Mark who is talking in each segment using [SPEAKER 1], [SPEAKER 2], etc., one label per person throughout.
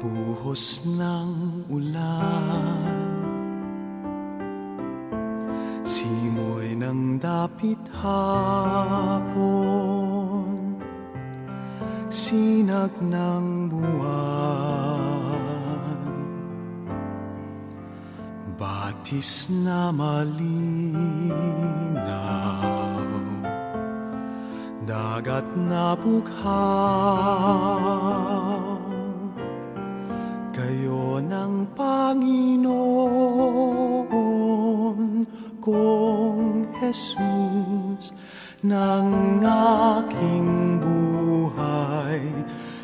[SPEAKER 1] Buhos ng ulan, simoy ng dapit hapon, sinag ng buwan, batis na malinaw, dagat na bughaw. Kayo ng Panginoon kong Jesus ng aking buhay,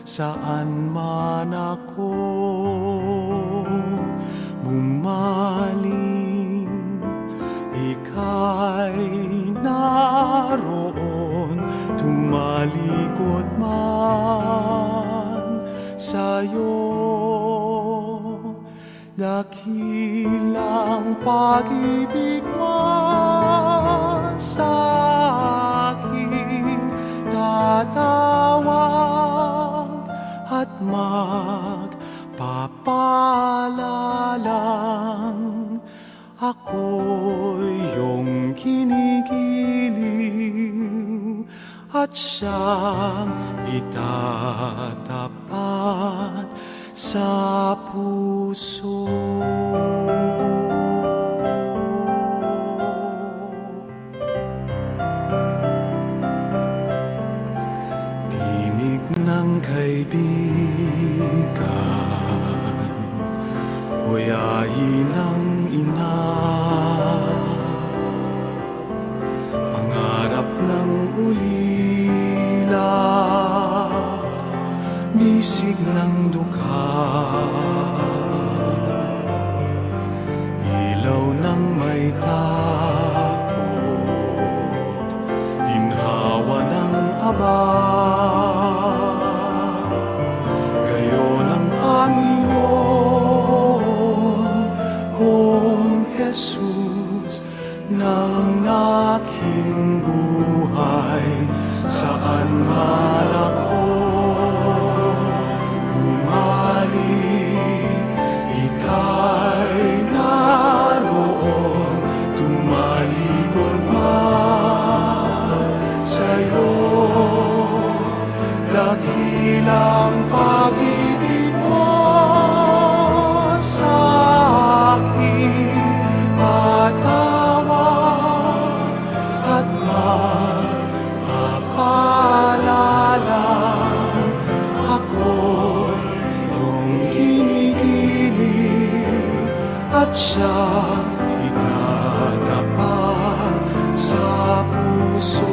[SPEAKER 1] saan man ako bumaling, ika'y naroon, tumalikod man sa'yo. Dakilang pag-ibig mo sa akin, tatawag at magpapalalang. Ako'y iyong kinigiliw at siyang itatapat sa puso. Tinig ng kaibigan, huyayin ng ina, pangarap ng ulila, bisig ng dukha, ilaw ng may takot, ginhawa ng aba. Kayo ng Panginoon kong Jesus ng aking buhay, saan man ako ika'y naroon, tumalikod man sa'yo. Dakilang pag-ibig mo sa akin, tatawag at magpapalala. Ako'y iyong kinigiliw at siyang itatapat sa puso.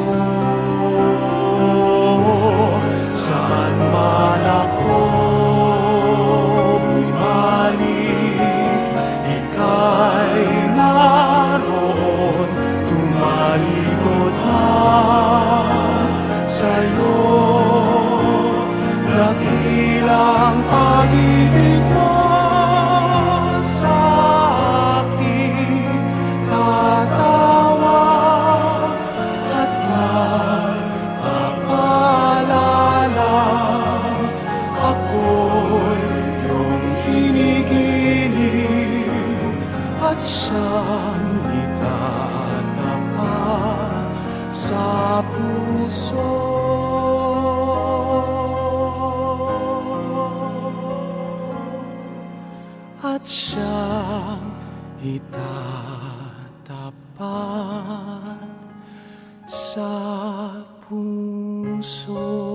[SPEAKER 1] Saan man ako bumaling, ika'y naroon, tumalikod man sa'yo. Dakilang pag-ibig mo sa akin, tatawag at magpapalala. Ako'y iyong kinigiliw at siyang itatapat sa puso. At siyang itatapat sa puso.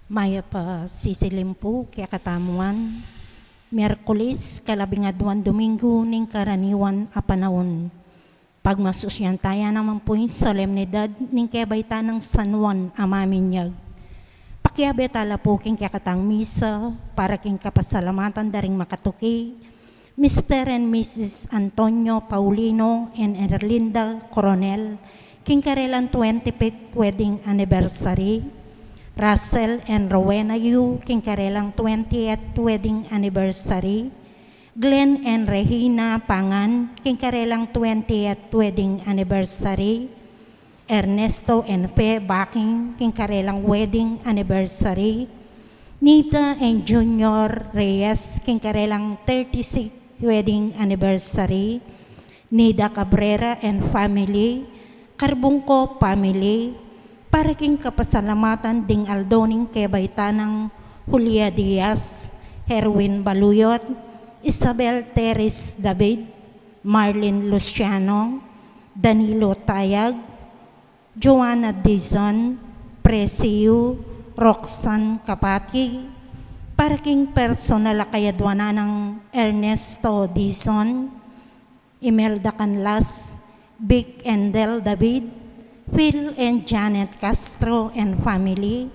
[SPEAKER 2] Maya pa sisilimpo kaya katamuan. Miyerkules, kalabingaduan Domingo, ning karaniwan a panahon. Pagmasusyan tayo naman po yung solemnidad ning kebaitan ng San Juan Amaminyag. Pakiabe tala po king kakatang misa para king kapasalamatan daring makatuki, Mr. and Mrs. Antonio Paulino and Erlinda Coronel, king karelan 25th wedding anniversary, Russell and Rowena Yu, king karelang 20th wedding anniversary, Glenn and Regina Pangan, king karelang 20th wedding anniversary, Ernesto and Fe Baking, king karelang wedding anniversary, Nita and Junior Reyes, king karelang 36th wedding anniversary, Nida Cabrera and family, Carbungco family, para king kapasalamatan ding aldoning kebaitanang Julia Diaz, Herwin Baluyot, Isabel Teres David, Marlene Luciano, Danilo Tayag, Joanna Dizon, Presiu, Roxanne Kapati, para king personal kayadwana ng Ernesto Dizon, Imelda Canlas, Vic Endel David, Phil and Janet Castro and family,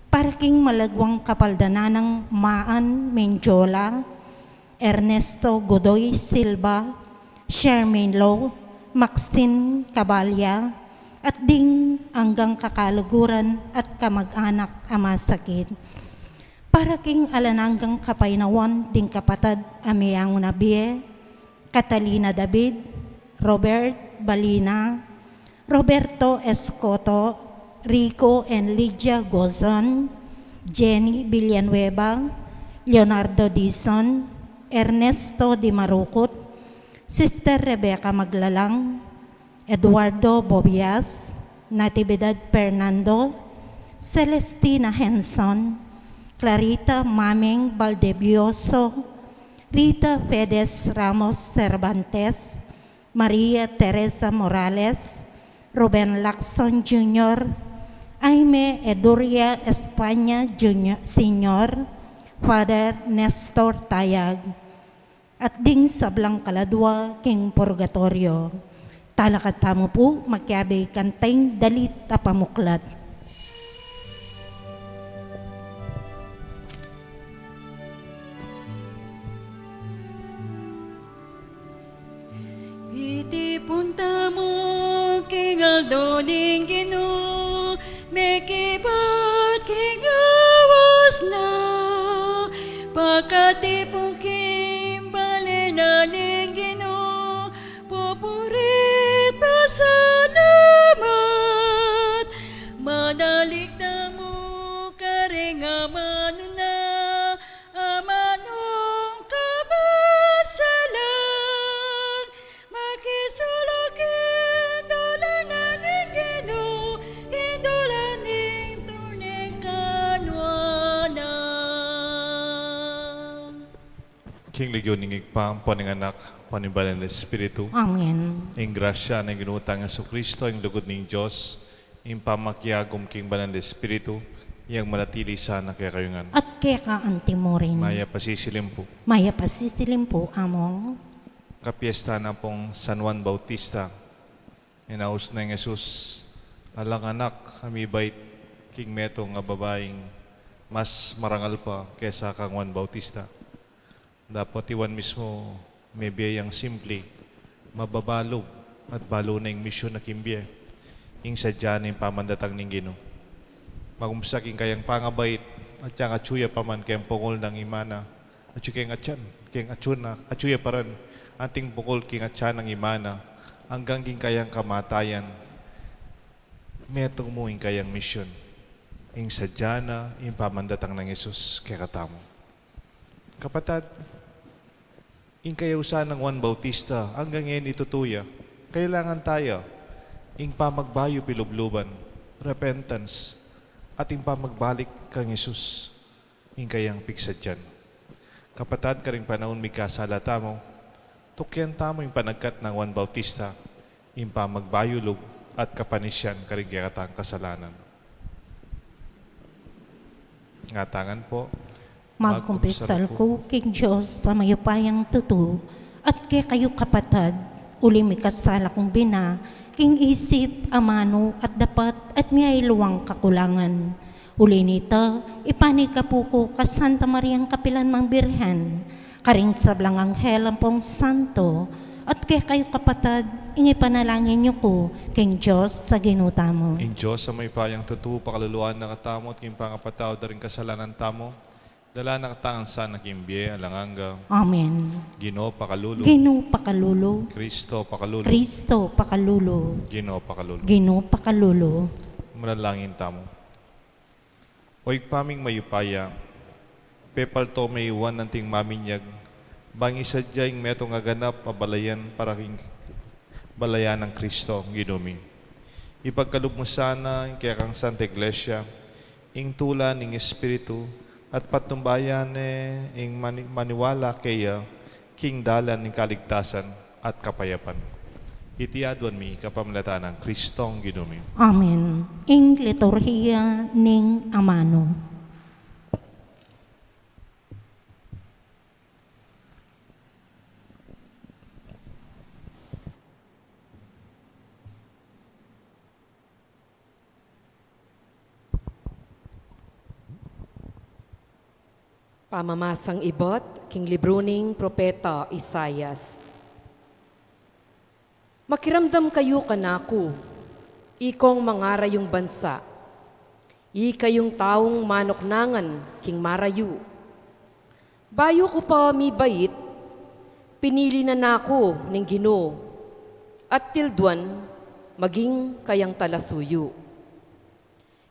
[SPEAKER 2] para king malagwang kapaldana ng Maan Menjola, Ernesto Godoy Silva, Shermaine Low, Maxine Cabalya, at ding hanggang kakaluguran at kamag-anak amasakit. Para king alananggang kapainawan ding kapatad Amiyang Nabie, Catalina David, Robert Balina, Roberto Escoto, Rico and Lydia Gozon, Jenny Villanueva, Leonardo Dizon, Ernesto Di Marukut, Sister Rebecca Maglalang, Eduardo Bobias, Natividad Fernando, Celestina Henson, Clarita Maming Valdebioso, Rita Fedes Ramos Cervantes, Maria Teresa Morales, Ruben Lacson Jr., Aime Eduria España Jr. Sr., Father Nestor Tayag, at ding sablang kaladwa king purgatorio. Talakat tamo po, magkabay kanteng dalit a pamuklat.
[SPEAKER 3] Iti punta mo king aldoning Ginoo, mekibat king awas na, pagkatipong king balinaning Ginoo, pupurit pasalamat, madalik na mo karing amano na, amanong kabasalang, makisulakin dolan na ning Ginoo, kindolan ning tuneng kanwanan.
[SPEAKER 4] King Legyon ning igpang paning anak panibalan ng Espiritu.
[SPEAKER 2] Amen.
[SPEAKER 4] Ing grasya ng ginutang ng Kristo ing lugod ning Dios, ing pamakyagom king banan ng Espiritu, yang manatili sana kaya kayungan.
[SPEAKER 2] At kaya ka antimorin.
[SPEAKER 4] Maya pasisilim po.
[SPEAKER 2] Maya pasisilim po among.
[SPEAKER 4] Kapiesta na pong San Juan Bautista. Inaus na ng Jesus, alang anak kami bait king meto nga babaeng mas marangal pa kesa kang Juan Bautista. Dapat iwan mismo may biyayang simple, mababalog at balo na yung misyon na kimbiye. Ing sadya na yung pamandatang ning Ginoo. Magumsa king kayang pangabait at yung atsuya pa man kayang pungol ng imana. At yung kayang atyan, kayang atsuna, atsuya pa rin. Ating pungol king atyan ng imana hanggang king kayang kamatayan. Metong mo ing kayang misyon. Ing sadya na yung pamandatang ng Jesus kaya katamo. Kapatad, ing kayausan ng Juan Bautista hanggang ngayon itutuya, kailangan tayo ing pamagbayo pilubluban, repentance, at ing pamagbalik kang Jesus, ing kayang piksad dyan. Kapatad, karing panahon may kasalata mo, tukyan tamo ing panagkat ng Juan Bautista, ing pamagbayulog at kapanisyan karing kayatang kasalanan. Ngatangan po.
[SPEAKER 2] Magkumpisal ko king Diyos sa mayupayang tuto, at kay kayo kapatad, uli may kasala kong bina, king isip, amano, at dapat, at may luwang kakulangan. Uli nito, ipani ka po ko ka Santa Mariang Kapilan Mang Birhen, karing sablang anghel ang pong santo, at kay kayo kapatad, ingi panalangin niyo ko, king Diyos sa ginuta mo.
[SPEAKER 4] In Diyos sa may payang tutu, pakaluluan na katamo at king pangapataw da rin kasalanan tamo, dala na katangan sa nakimbiye, alanganga,
[SPEAKER 2] Amen.
[SPEAKER 4] Ginoo pakalulo,
[SPEAKER 2] Gino pakalulo,
[SPEAKER 4] Kristo pakalulo,
[SPEAKER 2] Kristo pakalulo,
[SPEAKER 4] Ginoo pakalulo.
[SPEAKER 2] Gino pakalulo.
[SPEAKER 4] Manalangin tamo. Oy paming mayupaya, pepal to may iwan ng ting maminyag, bang isadyang meto nga ganap mabalayan para king balayan ng Kristo, Ginumi. Ipagkalub mo sana kaya kang Santa Iglesia, ing tula ning Espiritu, at patumbayan ing maniwala kaya king dalan ning kaligtasan at kapayapan. Itiadwan mi kapamlatan ng Kristong Ginumi.
[SPEAKER 2] Amen. Ing liturhiya ning amano.
[SPEAKER 5] Pamamasang ibot, king libruning propeta Isayas. Makiramdam kayo kanako, ikong mangarayong bansa, ikayong taong manoknangan, king marayu. Bayo ko pa mi bait, pinili na nako ning Ginoo, at tilduan maging kayang talasuyo.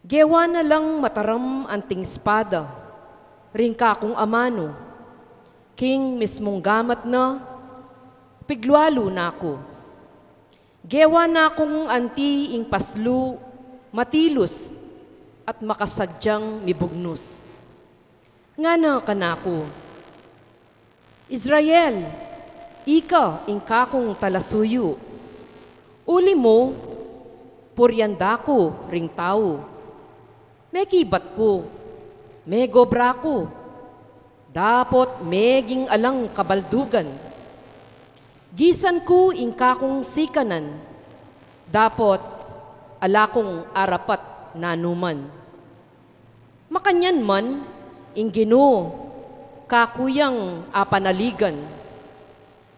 [SPEAKER 5] Gewa na lang mataram anting espada, ring kakong amano, king mismong gamat na, piglualo na ako. Gewa na akong anti ing paslu, matilos, at makasadyang mibugnos. Nga na kanako, Israel, ika ing kakong talasuyo, uli mo, puryanda ko ring tao, may kibat ko, may gobra ko, dapot meging alang kabaldugan. Gisan ko ing kakong sikanan, dapot alakong arapat nanuman. Makanyan man, ing Ginoo, kakuyang apanaligan,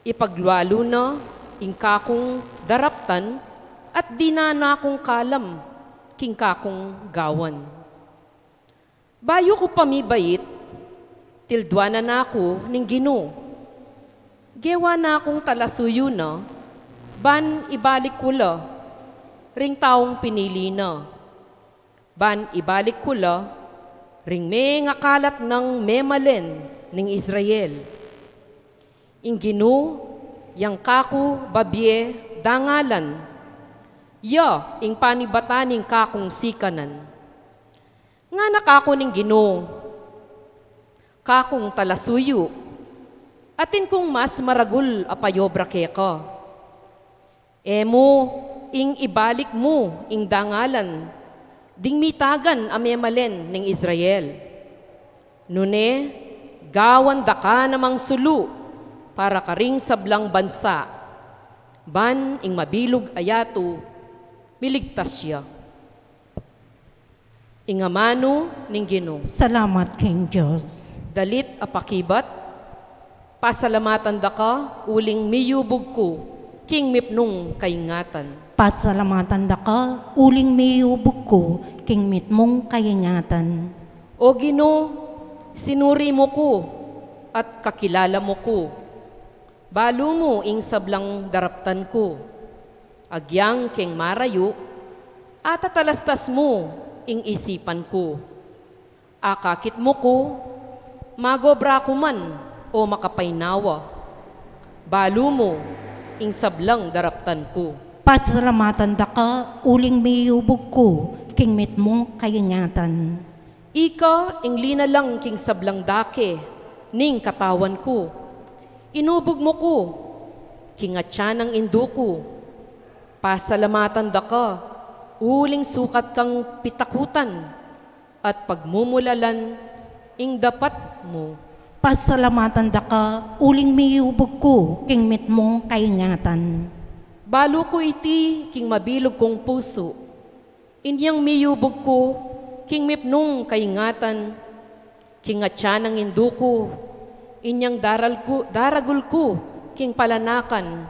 [SPEAKER 5] ipaglualo na ing kakong daraptan, at di na nakong kalam, king kakong gawan. Bayo ko pamibait, tildwana na ako ning Ginoo. Gewa na akong talasuyo na, ban ibalik ko la, ring taong pinili na. Ban ibalik ko la, ring may ngakalat ng memalen ning Israel. Ing Ginoo, yang kako babye dangalan, ya ing panibataning kakong sikanan. Nga nakako ning Ginoo, kakong talasuyo, atin kong mas maragul apayobra keka. Emo, ing ibalik mo, ing dangalan, ding mitagan amemalen ning Israel. Nune, gawan da ka namang sulu, para karing sablang bansa, ban ing mabilog ayato, miligtas siya. Ingamano ning Ginoo.
[SPEAKER 2] Salamat king Diyos.
[SPEAKER 5] Dalit apakibat, pasalamatan da ka, uling miyubog ko, king mipnong kaingatan.
[SPEAKER 2] Pasalamatan da ka, uling miyubog ko, king mitmong kayingatan.
[SPEAKER 5] O Ginoo, sinuri mo ko, at kakilala mo ko. Balo mo ing sablang daraptan ko. Agyang king marayo, at atalastas mo ing isipan ko. Akakit mo ko, magobra ko man, o makapaynawa. Balo mo, ing sablang daraptan ko.
[SPEAKER 2] Pasalamatan da ka, uling miyubog ko, king mitmong kayingatan.
[SPEAKER 5] Ika, ing linalang king sablang dake, ning katawan ko. Inubog mo ko, king atyan ang induko. Pasalamatan da ka, uling sukat kang pitakutan, at pagmumulalan ing dapat mo.
[SPEAKER 2] Pasalamatan da ka, uling miyubog ko, king mit mong kaingatan.
[SPEAKER 5] Balo ko iti king mabilog kong puso. Inyang miyubog ko, king mipnong kaingatan, king atyanang induko, inyang daragul ko, king palanakan.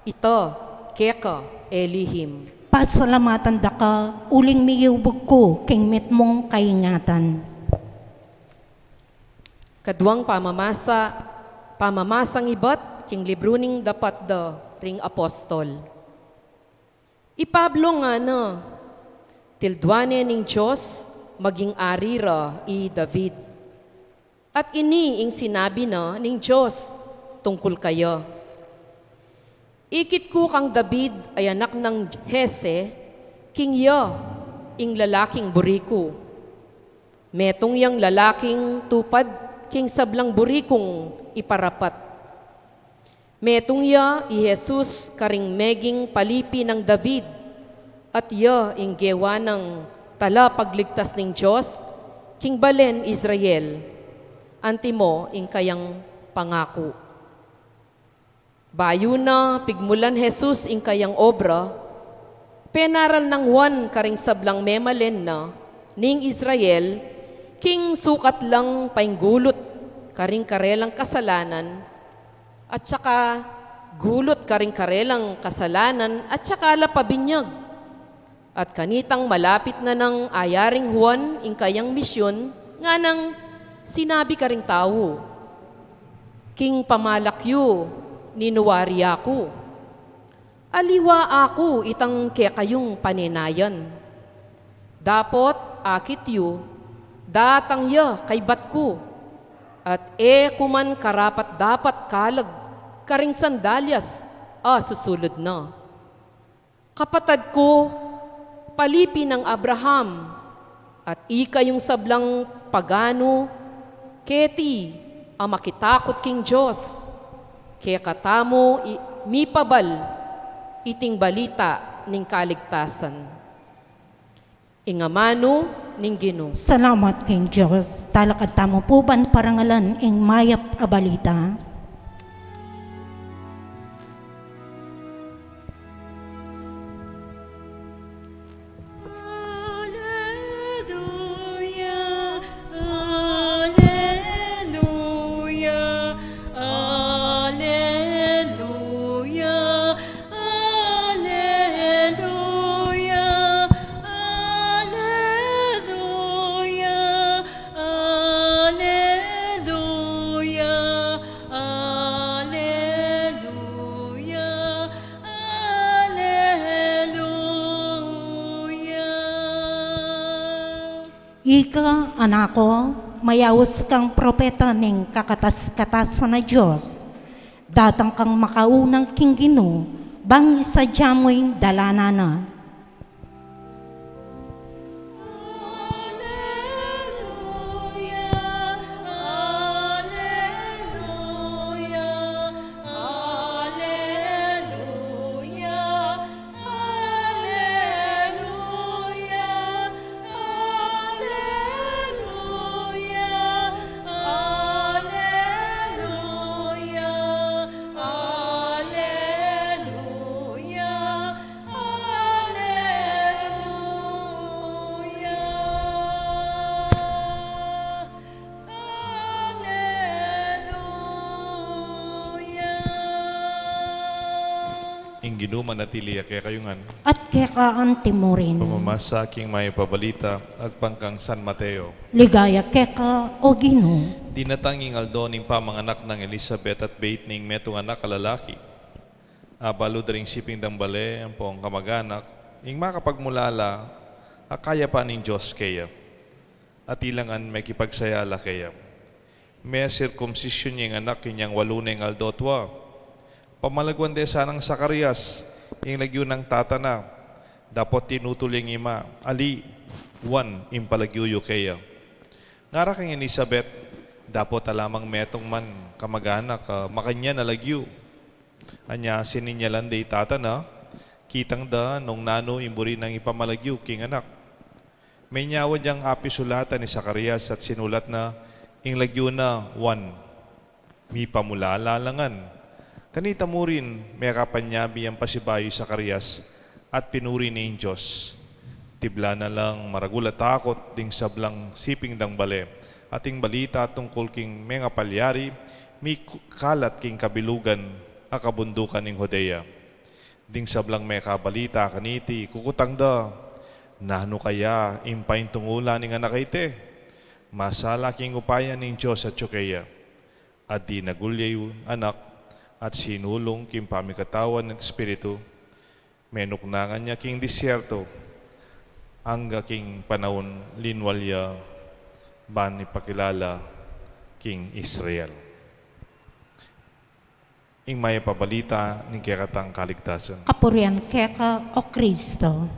[SPEAKER 5] Ito, keka, elihim.
[SPEAKER 2] Pasalamatan da ka, uling miyubog ko, king mit mong kaingatan.
[SPEAKER 5] Kaduang pamamasang ibat, king libro ning dapat da ring apostol. Ipablo nga na, tildwane ning Diyos, maging arira i David. At ini ing sinabi na ning Diyos tungkol kayo. Ikit ko kang David ay anak ng Hese, king ya, ing lalaking buriko. Metong yang lalaking tupad, king sablang burikong iparapat. Metong ya i Jesus karing meging palipi ng David, at ya ing gewa ng tala pagligtas ng Diyos, king balen Israel, antimo ing kayang pangako. Bayo na pigmulan Jesus ing kayang obra, penaral ng Juan karing sablang memalen na ning Israel, king sukat lang painggulot karing karelang kasalanan, at saka gulot karing karelang kasalanan, at saka lapabinyag. At kanitang malapit na ng ayaring Juan ing kayang misyon, nga nang sinabi karing tao, king pamalakyo, ninuwari ako. Aliwa ako itang kayong panenayan. Dapot akit yu, datang ya kay bat ko, at kuman karapat dapat kalag, karing sandalyas, susulod na. Kapatad ko, palipi ng Abraham, at ikayong sablang pagano, keti, makitakot king Diyos, kaya katamo mipabal, iting balita ning kaligtasan. Ingamano ning Ginoo.
[SPEAKER 2] Salamat king Diyos, talakad tamo po ban parangalan ing mayap a balita.
[SPEAKER 3] Alleluia, alleluia, alleluia, alleluia, alleluia, alleluia, alleluia, alleluia.
[SPEAKER 2] Ika, anako, mayawos kang propeta ning kakatas-katasan na Diyos. Datang kang makaunang king Ginoo, bang isa jamoy dalana na.
[SPEAKER 4] Ing Ginoo manatili kaya kayungan.
[SPEAKER 2] At kekaan timurin.
[SPEAKER 4] Pamamasa king may pabalita agpangkang San Mateo.
[SPEAKER 2] Ligaya keka o Ginoo.
[SPEAKER 4] Dinatanging aldo ning pamanganak ng Elizabeth at bait ning metong anak kalalaki. Abalo daring siping dambale ang pong kamag-anak, ing makapagmulala, akaya pa ning Diyos kaya. At ilangan may kipagsayala kaya. May circumcision yung anak inyang waluneng aldotwa. Pamalagwan de sanang Sakarias, yung lagyo ng tatana, dapat tinutuling ima, ali, one, impalagyuyo kaya. Ngara kang Elizabeth, dapat alamang metong man, kamag-anak, makanya na lagyo. Anya, sininyalan de tatana, kitang da, nung nano, imburi ng ipamalagyo, king anak. May nyawa diyang apisulatan ni Zacarias at sinulat na ing lagyuna 1. Mi pamulalalangan. Kanita mo rin may kapanyabi ang pasibayo Zacarias at pinuri ni Diyos. Tibla na lang maragulat takot ding sablang siping dang bale. Ating balita tungkol king mga palyari, mi kalat king kabilugan a kabundukan ning Hodea. Ding sablang may kabalita kaniti, kukutang da, nano kaya impain tungulan ning anak ite. Masala king upayan ning Diyos at Tsukeya. At di nagulyay anak at sinulong king pamikatawan ng Espiritu. Menuknangan niya king disyerto, hangga king panahon linwalya ban ipakilala king Israel. Ing may pabalita ng kekatang kaligtasan.
[SPEAKER 2] Kapurian keka o Kristo.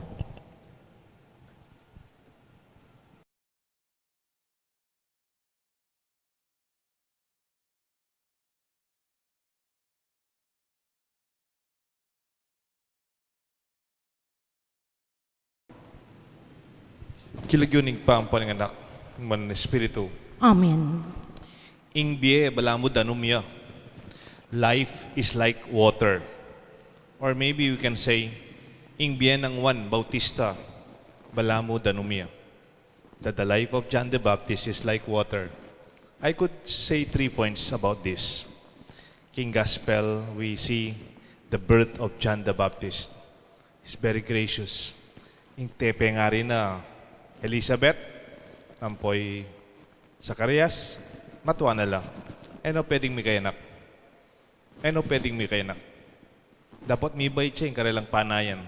[SPEAKER 4] Kilagyoning pa ang pananganak ng Espiritu.
[SPEAKER 2] Amen.
[SPEAKER 4] Ing biye balamu danumya. Life is like water. Or maybe we can say, ing biye ng Juan Bautista, balamu danumya. That the life of John the Baptist is like water. I could say 3 points about this. King Gospel, we see the birth of John the Baptist. He's very gracious. Ing tepe nga rin na Elizabeth, ampoy Zacarias, matuwa na lang. Ano pwedeng may kayanak? Ano pwedeng may kayanak? Dapat may bay siya yung karilang panayan.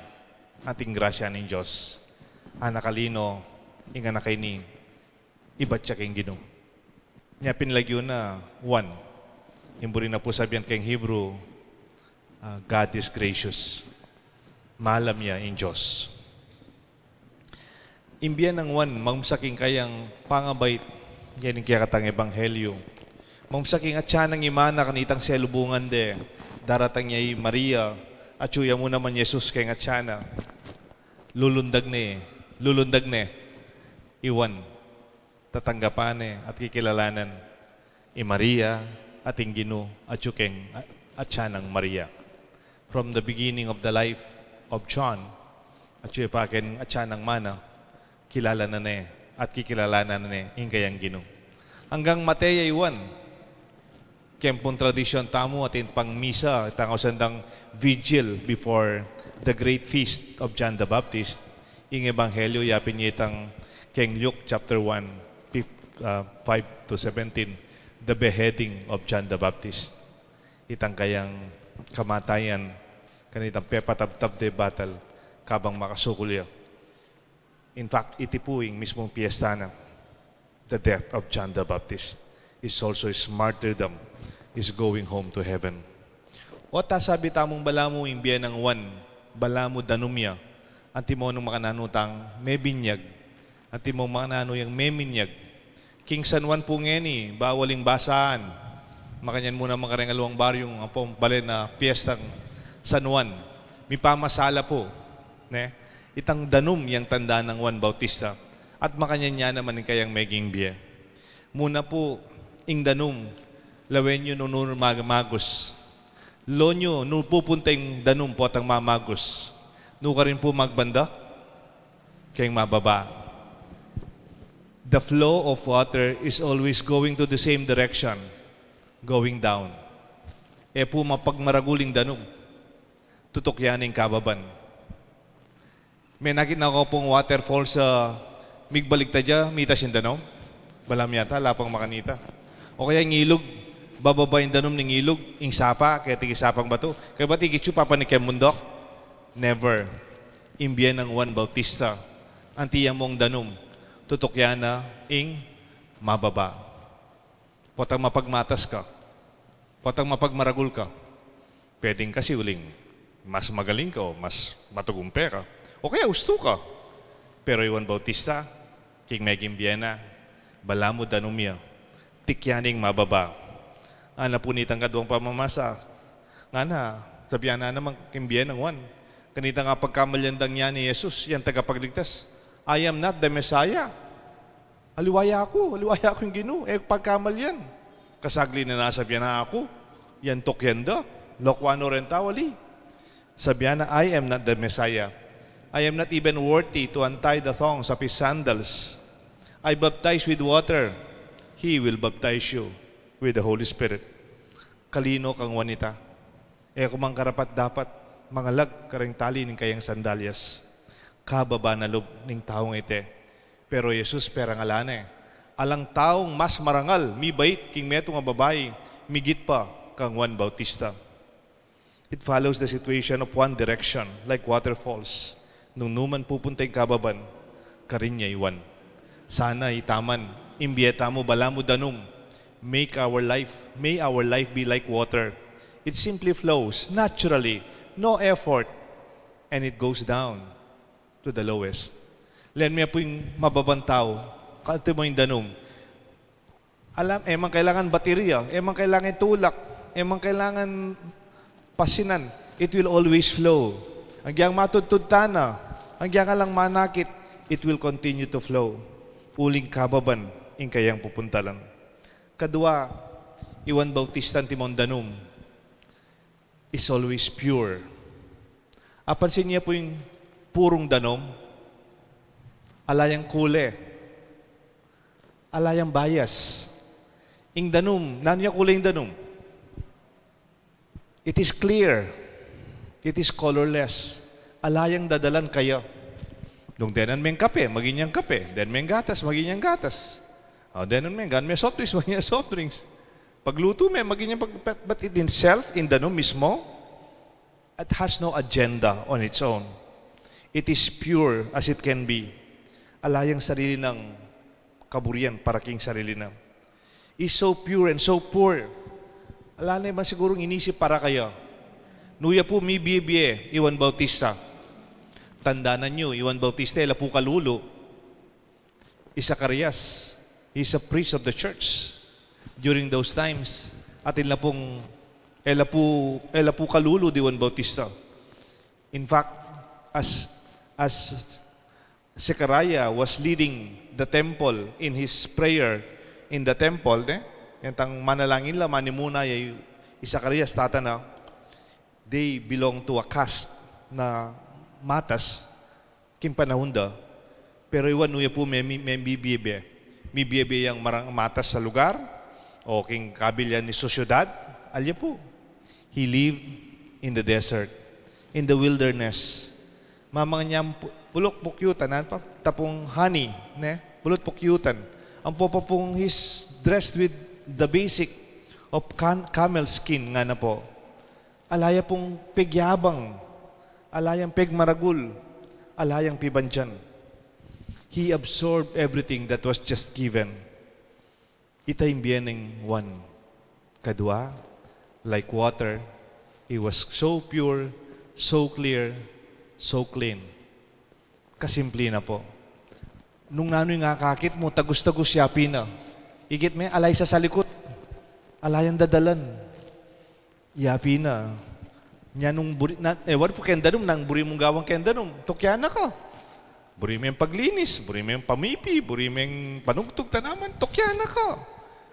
[SPEAKER 4] Ating grasya ng Diyos. Anakalino, yung anakay ni, iba't siya kayong ginong. Niya pinlagyo na, 1. Yung buri na po sabihan kayong Hebrew, God is gracious. Malam niya in Diyos. Imbiyan ng 1, mamsaking kayang pangabait, yan yung kiyakatang ebanghelyo. Mamsaking at siya ng imana kanitang selubungan de, daratang niya Maria, at suya mo naman Jesus kay nga siya na. Lulundag ne, iwan, tatanggapan at kikilalanan, Maria at Gino at sukeng at siya ng Maria. From the beginning of the life of John, at suya pakin at siya ng mana, kilala na ne at kikilalanan na ne ingkayang Gino. Hanggang Mateya 1, kempong tradisyon tamo atin pang misa, itang sandang vigil before the great feast of John the Baptist, ing ebanghelyo yapin niya itang King Luke chapter 1, 5 to 17, the beheading of John the Baptist. Itang kayang kamatayan, kanitang pepatabtab de battle, kabang makasukulya. In fact, iti po yung mismong piyesta na the death of John the Baptist is also his martyrdom, is going home to heaven. O sabi tamong balamu yung biya ng 1, balamu danumya, anti mo nung makananutang may binyag, anti mo makanano yung may minyag. King San Juan po ngeni, bawaling basaan, makanyan muna makarengaluang baryong ang pong balen na piyestang San Juan. May pamasala po, ne? Itang danum yung tanda ng Juan Bautista at makanyan niya naman yung kayang meging biye. Muna po, ing danum, lawen nyo nunun magos. Lo nyo, pupunta yung danum po at ang mamagos. Nuka rin po magbanda, kayang mababa. The flow of water is always going to the same direction, going down. E po mapagmaraguling danum, tutok yan yung kababan. May nakita ko pong waterfall sa Migbaligtadya, Mita Sindanao. Balam yata, lapang makanita. O kaya yung ilog, bababa yung danom ng ilog, yung sapa, kaya tigisapang bato. Kaya ba tigitsu papanik yung mundok? Never. Imbiyan ng Juan Bautista, antiyang mong danom, tutok yan na ing mababa. Potang mapagmatas ka, potang mapagmaragul ka, pwedeng kasi uling mas magaling ka o mas matugumpe ka. O kaya gusto ka. Pero Juan Bautista, king Meging Biena, balamu danumya, tikyaning mababa. Ana punitang kadwang pamamasa. Nga na, sabihan na naman king Biena ng Juan. Kanita nga pagkamalyandang niya ni Jesus, yan tagapagligtas. I am not the Messiah. Aliwaya ako yung Ginoo. Pagkamal yan. Kasagli na nasabyan na ako. Yan tokyenda. Lokwano rin tawali. Sabihan na, I am not the Messiah. I am not even worthy to untie the thongs of his sandals. I baptize with water. He will baptize you with the Holy Spirit. Kalino kang wanita. Kumang karapat dapat mangalag karing tali ng kayang sandalyas. Kababa na loob ng taong ite. Pero Jesus perangalane. Alang taong mas marangal, mibait, king meto nga babae, migit pa kang Juan Bautista. It follows the situation of one direction, like waterfalls. Nung numan pupunta yung kababan, karin niya iwan. Sana itaman, imbieta mo, bala mo danum. May our life be like water. It simply flows naturally, no effort, and it goes down to the lowest. Len mo po yung mababantaw, kalti mo yung danum. Alam, emang kailangan baterya, emang kailangan tulak, emang kailangan pasinan. It will always flow. Hanggang matutudtana, hanggang ka lang manakit, it will continue to flow. Uling kababan, in kayang pupuntalan. Kadua, Juan Bautista Timon danum is always pure. Apansin niya po yung purong danom, alayang kule, alayang bias. Ing danum, nanya kulay yung danum? It is clear. It is colorless. Alayang dadalan kayo. Nung denan may kape, maging yung kape. Den may gatas, maging yung gatas. Denan may gan, may soft drinks, maging yung soft drinks. Pagluto may, maging yung but it itself, in danum mismo, it has no agenda on its own. It is pure as it can be. Alayang sarili ng kaburian para king sarili na. Is so pure and so poor. Ala na ba sigurong inisip para kayo? Nuya po mi biye Juan Bautista. Tandaanan nyo, Juan Bautista, ila po kalulo. Zacarias, he's a priest of the church during those times. At ila po kalulo di Juan Bautista. In fact, as Zechariah was leading the temple in his prayer in the temple, yung tang manalangin la manimuna yung Zacarias tatana, they belong to a caste na matas kin panahon da. Pero iwan nuya po may bibiyebe yung marang matas sa lugar o king kabilyan ni sosyudad. Alya po, he lived in the desert, in the wilderness. Mamang niyang pulok pukyutan, tapong honey, pulot pukyutan. Ang popopong he's dressed with the basic of camel skin nga na po. Alaya pong pigyabang, alayang pigmaragul, alayang pibansyan. He absorbed everything that was just given. Itay biyeneng one. Kadua, like water, he was so pure, so clear, so clean. Kasimple na po. Nung nano'y nga kakit mo, tagus-tagus yapi na. Igit may alay sa salikot. Alayang dadalan. Yapi na. Nya nung buri, wala po kendanum, nang buri mong gawang kendanum, tukyana ka. Buri mo yung paglinis, buri mo yung pamipi, buri mo yung panugtog tanaman, tukyana ka.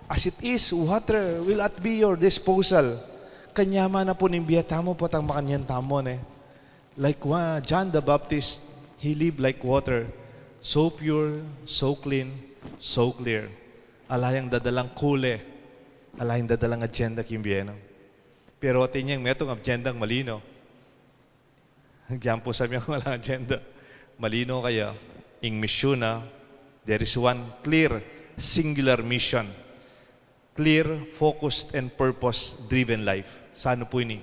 [SPEAKER 4] As it is, water will at be your disposal. Kanyama na po nimbiyata mo po tang makanyan tamon Like John the Baptist, he lived like water. So pure, so clean, so clear. Alayang dadalang kule, alayang dadalang agenda kimbiyeno. Pero atin niyang metong agendang malino. Hanggang po sabi ko walang agenda. Malino kaya, ing mission there is one clear, singular mission. Clear, focused, and purpose-driven life. Saan po ini?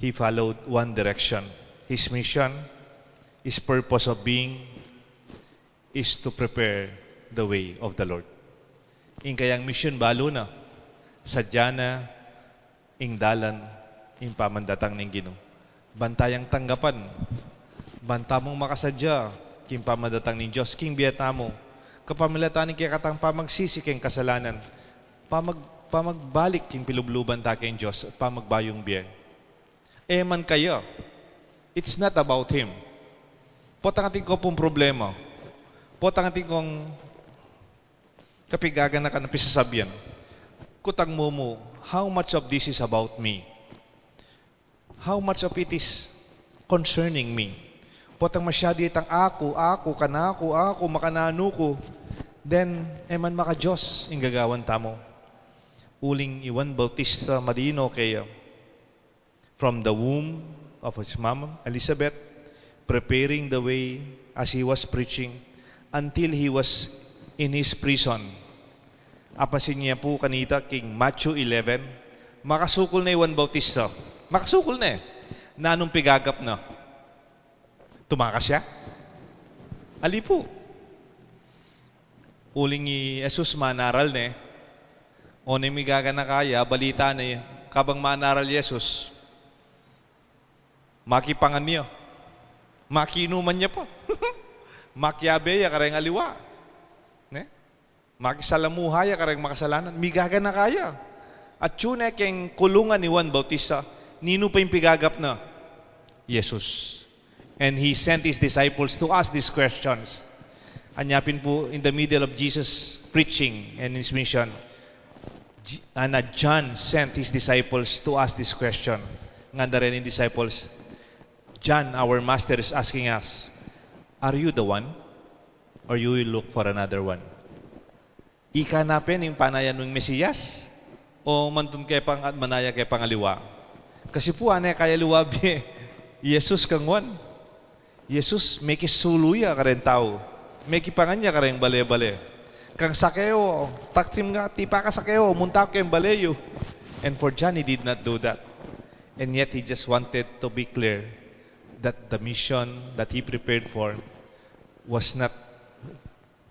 [SPEAKER 4] He followed one direction. His mission, his purpose of being, is to prepare the way of the Lord. Ing kayang mission balo na, sadya na, ing dalan, ing pamandatang ning Ginoo. Bantayang tanggapan, banta mong makasadya, king pamandatang ning Diyos, king biyata mo, kapamilatanin kaya katang pamagsisi king kasalanan, pamagbalik king pilubluban ta king Diyos, at pamagbayong biyen. Man kayo, it's not about Him. Potang ating ko pong problema. Potang ating kong kapigagan na ka na pisasabyan. Kutang mo, how much of this is about me? How much of it is concerning me? Potang masyado itang ako, makanano ko. Then, eman maka Diyos, ing gagawan tamo. Uling Juan Bautista Marino kaya from the womb of his mom, Elizabeth, preparing the way as he was preaching until he was in his prison. Apasin niya po kanita king Matthew 11, makasukol na Juan Bautista. Makasukol na eh. Na anong pigagap na? Tumakas siya? Ali po. Uling ni Jesus manaral na eh. O na migaga na kaya, balita na eh. Kabang manaral Jesus, makipangan niya. Makinuman niya po. Makyabeya kareng aliwa. Ne? Makisalamuhaya kareng makasalanan. Migaga na kaya. At yun eh keng kulungan ni Juan Bautista, nino pa yung pigagap na? Jesus. And he sent his disciples to ask these questions. Anyapin po, in the middle of Jesus preaching and his mission, John sent his disciples to ask this question. Nganda rin yung disciples, John, our master, is asking us, are you the one? Or you will look for another one? Ikanapin yung panayan ng Mesiyas? O mantun kay pang at manaya kay pangaliwa? Kasi po, anay kaya liwabi, Jesus kang one. Jesus, may kisuluya ka rin tao. May kipanganya ka rin bale-bale. Kang Sakeo, taktim nga, tipa ka Sakeo, munta ko yung baleyo. And for John, he did not do that. And yet, he just wanted to be clear that the mission that he prepared for was not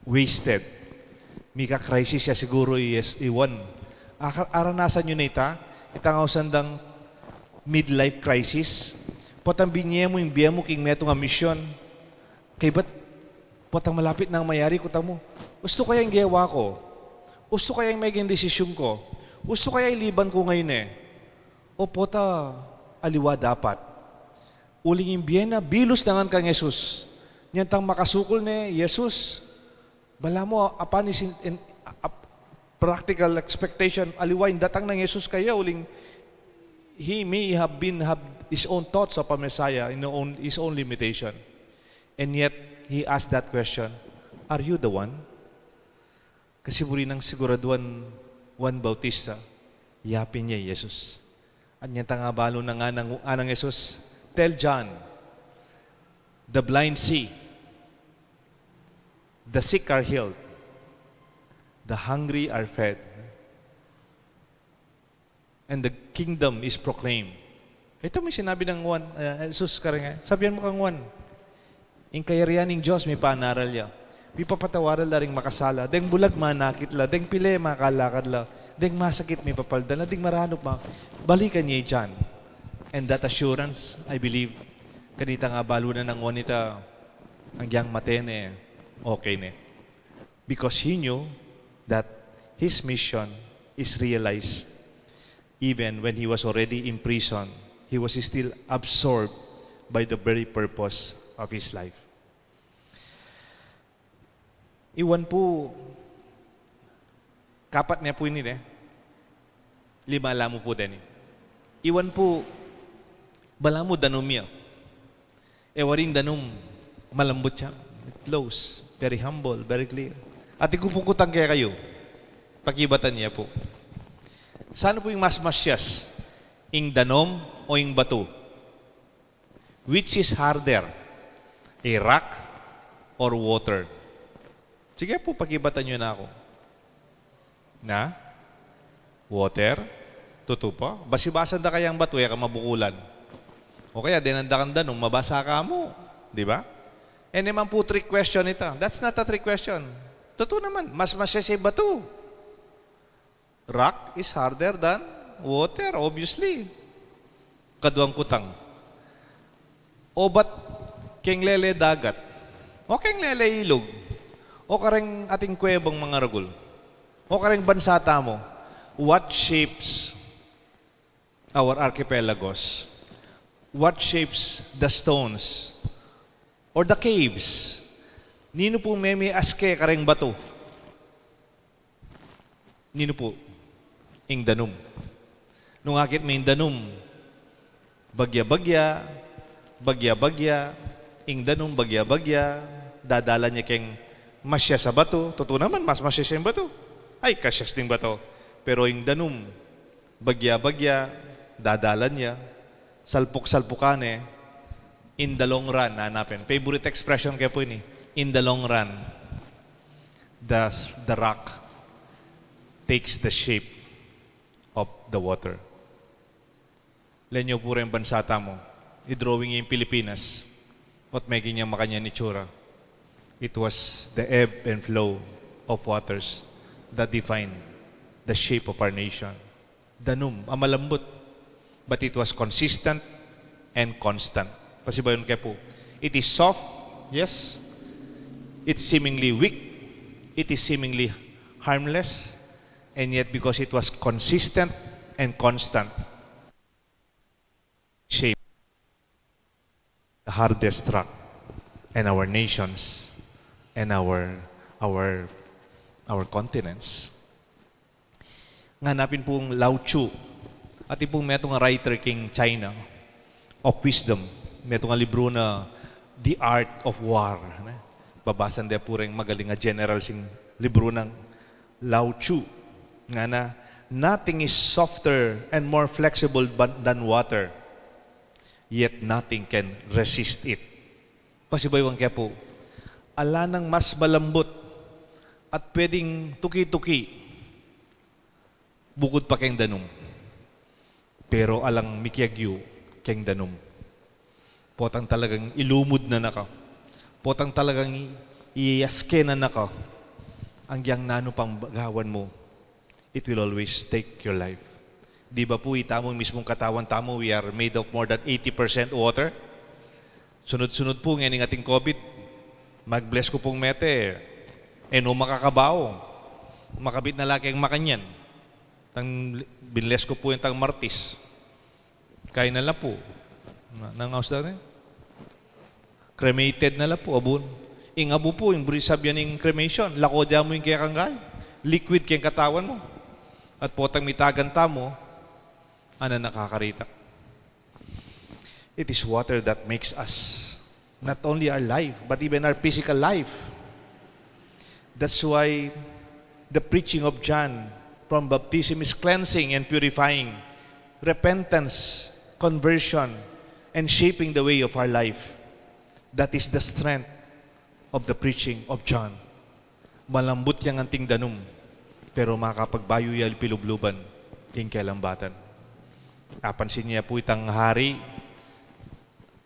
[SPEAKER 4] wasted. Mika crisis siya siguro iwan. Aranasan nyo na itang sandang midlife crisis. Potang binye mo yung biya mo king meto nga mission. Kay ba't potang malapit nang mayari ko tamo? Gusto kaya yung gawa ko? Gusto kaya yung maging desisyon ko? Gusto kaya iliban ko ngayon eh? O pota, aliwa dapat. Uling yung biya na, bilos nangan kang Jesus. Niyan tang makasukol ni Jesus. Bala mo, apan is practical expectation, aliwa yung datang ng Jesus kaya, uling he may have his own thoughts of a Messiah, his own limitation. And yet, he asked that question, are you the one? Kasi buri ng siguraduan Juan Bautista, yapin niya Jesus. At niya tangabalo na nga ng anang Jesus, tell John, the blind see, the sick are healed, the hungry are fed, and the kingdom is proclaimed. Ito may sinabi ng Juan, Jesus karang sabihan mo kang Juan, in kayarian ng Diyos may panaral ya. Di papatawaran la ring makasala. Deng bulag manakit la. Deng pile makalakad la. Deng masakit may papaldan la. Deng maranop ma. Balikan niya dyan. And that assurance, I believe, kanita nga balo na ng wanita ang yang matene, okay ne. Because he knew that his mission is realized. Even when he was already in prison, he was still absorbed by the very purpose of his life. Iwan po, kapat niya po ini eh. Lima mo po din eh. Iwan po, bala mo danum niya. Ewarin danum, malambot siya. It flows, very humble, very clear. At ikupungkutan kaya kayo, pakibatan niya po. Saan po yung mas masyas? Ing danom o ing bato? Which is harder? A rock or water? Sige po, pag-ibatan nyo na ako. Na? Water? Tuto pa? Basibasan da kayang bato, ka mabukulan. O kaya, dinandakan nung mabasa ka mo. Di ba? E naman po trick question ito. That's not a trick question. Totoo naman, mas masya siya bato. Rock is harder than water, obviously. Kaduang kutang. O ba't keng lele dagat? O keng lele ilog? O kareng ating kwebang mga ragul? O kareng bansata mo? What shapes our archipelagos? What shapes the stones or the caves Nino po meme aske kareng bato. Nino po, ing danum. Nung akit may danum, bagya-bagya, bagya-bagya, ing danum, bagya-bagya, dadala niya keng masya sa bato. Totoo naman, mas masya siya yung bato. Ay, kasyas ding bato. Pero ing danum, bagya-bagya, dadalan niya, salpuk-salpukane, in the long run, hanapin. Favorite expression kaya po ini, in the long run, the rock takes the shape of the water. Lenyo po rin bansata mo, i-drawing yung Pilipinas, at making niya makanya ni tsura. It was the ebb and flow of waters that defined the shape of our nation. Danum, amalambot, but it was consistent and constant. Pasibayon kaya po, it is soft, yes. It's seemingly weak. It is seemingly harmless. And yet because it was consistent and constant, shaped the hardest rock and our nations and our continents. Nganapin pong Lao Tzu, at pong may itong writer king China of wisdom. May itong libro na The Art of War. Babasan din po rin magaling nga general sing libro ng Lao Tzu. Nga na, nothing is softer and more flexible than water, yet nothing can resist it. Pasibaywang kaya po, ala nang mas malambot at pwedeng tuki-tuki, bukod pa keng danum. Pero alang mikyagyo keng danum. Potang talagang ilumod na naka. Potang talagang iyaske na naka. Ang yang nano pang bagawan mo, it will always take your life. Di ba po itamo mismong katawan tamo, we are made of more than 80% water. Sunod-sunod po ngayon ating COVID, mag-bless ko pong mete, eno makakabao, makabit na laki ang makanyan. Binless ko po yung tang Martis. Kain na lang po. Nangaus na rin. Cremated na lang po, abun. Ingabo po, yung sabyan ng cremation, lakodya mo yung kaya kanggay. Liquid kayang katawan mo. At potang mitagan tamo, nakakaritak. It is water that makes us not only our life, but even our physical life. That's why the preaching of John from baptism is cleansing and purifying, repentance, conversion, and shaping the way of our life. That is the strength of the preaching of John. Malambot yang anting danum, pero makakapagbayo yal pilubluban, king kelambatan. Apansin niya po itang hari,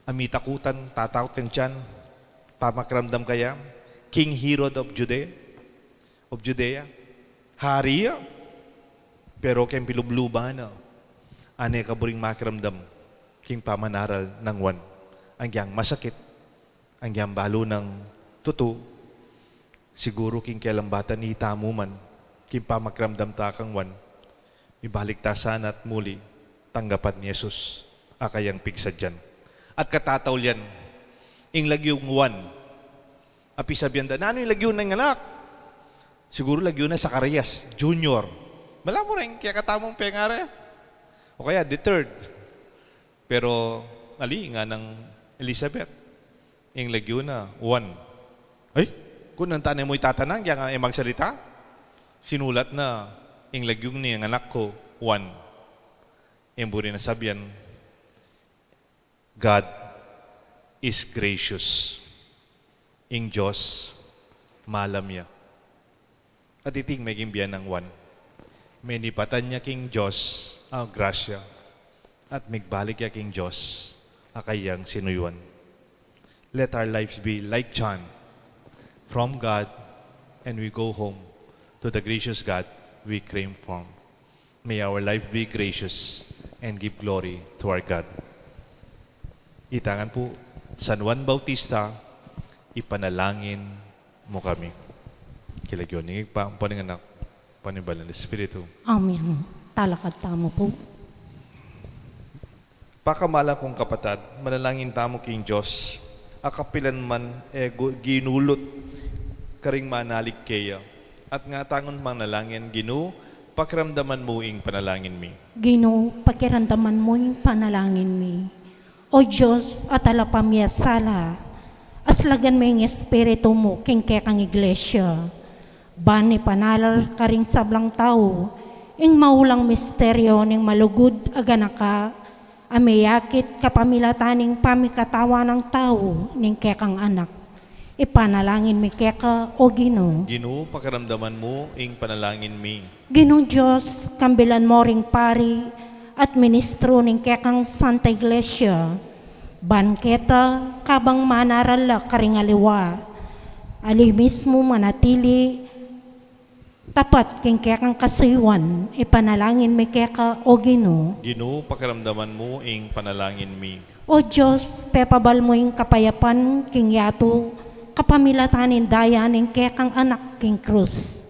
[SPEAKER 4] amitakutan, tatakot kang tiyan, pamakramdam kaya, King Herod of Judea, hari, pero kayang pilubluban, ane kaburing makiramdam, king pamanaral ng wan, ang yang masakit, ang yang balo ng tutu, siguro king kelambatan ni tamuman, king pamakramdam takang wan, ibalik tasan at muli, tanggapan ni Jesus, akayang pigsad dyan. At katataw yan, ing lagyong wan, api sabihan da, ano yung lagyo ng anak? Siguro lagyo na sa Zacarias, Junior. Malam mo rin, kaya katamong pengara. O kaya, the third. Pero, ali nga ng Elizabeth, ing lagyo na, one. Ay, kung nang tanay mo itatanang, kaya nga magsalita, sinulat na, ing lagyong ni ang anak ko, one. Yung buri na sabihan, God is gracious. Ing Diyos, malam niya. At iting may gimbiyan ng one. May nipatan niya king Diyos, grasya. At migbalik niya king Diyos, akayang sinuyuan. Let our lives be like John, from God, and we go home to the gracious God we came from. May our life be gracious and give glory to our God. Itangan po, San Juan Bautista, ipanalangin mo kami. Kilagyon, hingig pa ang paninganak, panibalan ng Espiritu.
[SPEAKER 2] Amen. Talakad tamo po.
[SPEAKER 4] Pakamala kong kapatad, manalangin tamo king Diyos, akapilan man ginulot karing manalig kaya. At nga tangon manalangin, Ginoo, pakiramdaman mo ing panalangin mi.
[SPEAKER 2] Ginoo, pakiramdaman mo yung panalangin mi. O Diyos, at alapamyasala, aslagan mo yung espiritu mo king kekang iglesia. Bani panalar karing sablang tao, ing maulang misteryo ning malugod aganaka, amayakit kapamilataning pamikatawa ng tao ning kekang anak. Ipanalangin mi keka o Ginoo.
[SPEAKER 4] Ginoo, pakiramdaman mo ing panalangin mi.
[SPEAKER 2] Ginoo Diyos, kambilan mo ring pari at ministro ning kekang Santa Iglesia. Banketa kabang manarala karing aliwa. Ali mismo manatili tapat king kekang kasiwan. Ipanalangin mi keka o Ginoo.
[SPEAKER 4] Ginoo, pakiramdaman mo ing panalangin mi.
[SPEAKER 2] O Diyos, pepabal mo yung kapayapan king yato, kapamilatanin daya ning kekang anak king krus.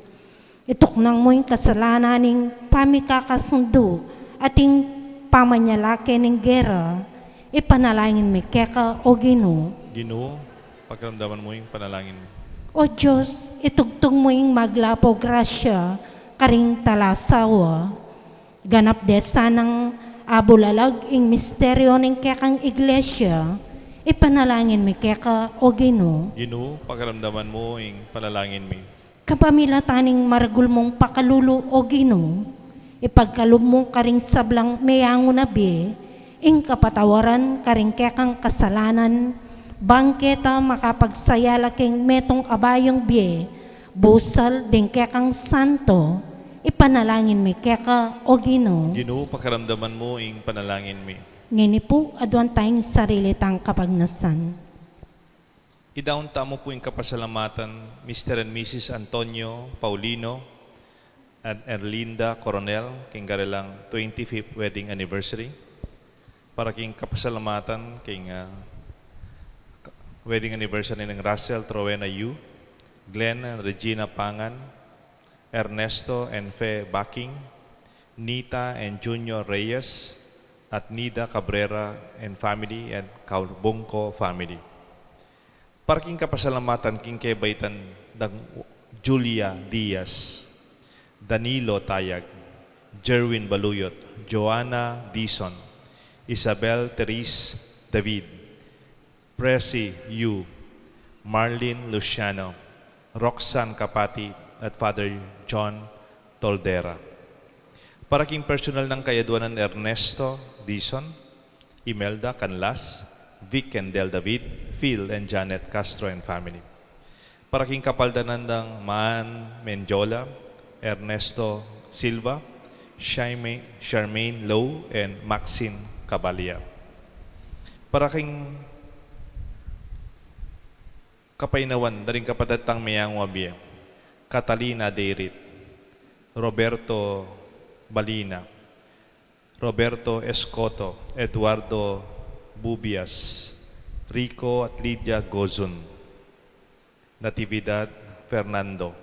[SPEAKER 2] Ituknang mo yung kasalanan ning pamikakasundo ating pamanyalake ning gera. Ipanalangin mi keka o Ginoo.
[SPEAKER 4] Ginoo, pakiramdaman mo ing panalangin mi.
[SPEAKER 2] O Diyos, itugtong mo yung maglapo grasya karing talasawa. Ganap desa ng abulalag ing misteryo ning kekang iglesia. Ipanalangin mi keka o Ginoo.
[SPEAKER 4] Ginoo, pakiramdaman mo ing panalangin mi.
[SPEAKER 2] Kapamilataning maragul mong pakalulu o Ginoo. Ipagkalob mo karing sablang mayango na bi, ing kapatawaran karing kekang kasalanan, bangketa makapagsayala king metong abayong biye, busal ding kekang santo, ipanalangin mi keka o Ginoo.
[SPEAKER 4] Ginoo, pakiramdaman mo ing panalangin mi.
[SPEAKER 2] Ngini po, adwan tayong sarili tang kapagnasan.
[SPEAKER 4] Idaon tamo po yung kapasalamatan, Mr. and Mrs. Antonio Paulino at Erlinda Coronel, king garelang 25th wedding anniversary. Para king kapasalamatan, king wedding anniversary ng Russell Trowena Yu, Glenn and Regina Pangan, Ernesto and Fe Baking, Nita and Junior Reyes, at Nida Cabrera and family and Kaubongko family. Parking kapasalamatan king kebaitan ng Julia Diaz, Danilo Tayag, Jerwin Baluyot, Joanna Dison, Isabel Therese David, Presi Yu, Marlene Luciano, Roxanne Kapati at Father John Toldera. Para king personal ng kayaduanan Ernesto Dison, Imelda Canlas, Vic and Del David, Phil and Janet Castro and family. Para king kapaldanan ng Maan Menjola, Ernesto Silva, Charmaine Low and Maxine Cabalia. Para king kapainawan, daring kapatatang mayang wabye, Catalina Deirit, Roberto Balina, Roberto Escoto, Eduardo Bubias, Rico at Lydia Gozun, Natividad Fernando,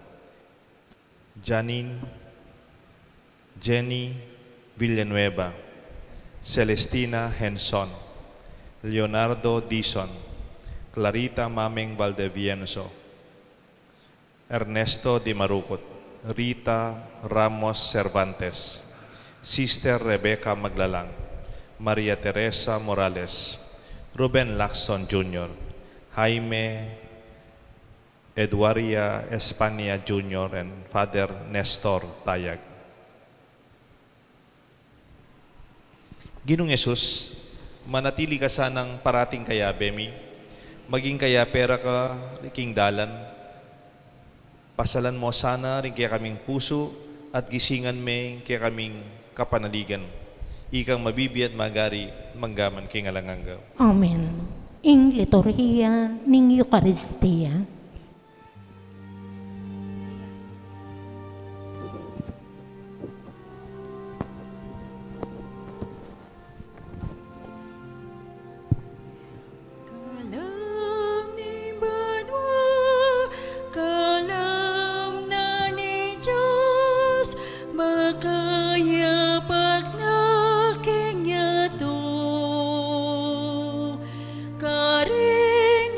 [SPEAKER 4] Jenny Villanueva, Celestina Henson, Leonardo Dison, Clarita Mameng Valdevienzo, Ernesto Di Marucot, Rita Ramos Cervantes, Sister Rebecca Maglalang, Maria Teresa Morales, Ruben Lacson Jr., Jaime Eduaria Espania Jr. and Father Nestor Tayag. Ginong Yesus, manatili ka sanang parating kaya, Bemi, maging kaya pera ka, king dalan, pasalan mo sana rin kaya kaming puso at gisingan me kaya kaming kapanaligan. Ikang mabibi at magari, manggaman king alanganggaw.
[SPEAKER 2] Amen. Ing liturhiya ning Eucharistia.
[SPEAKER 3] Kalam ni Badwa, kalam na ni Diyos, makayapak na kenya to. Karing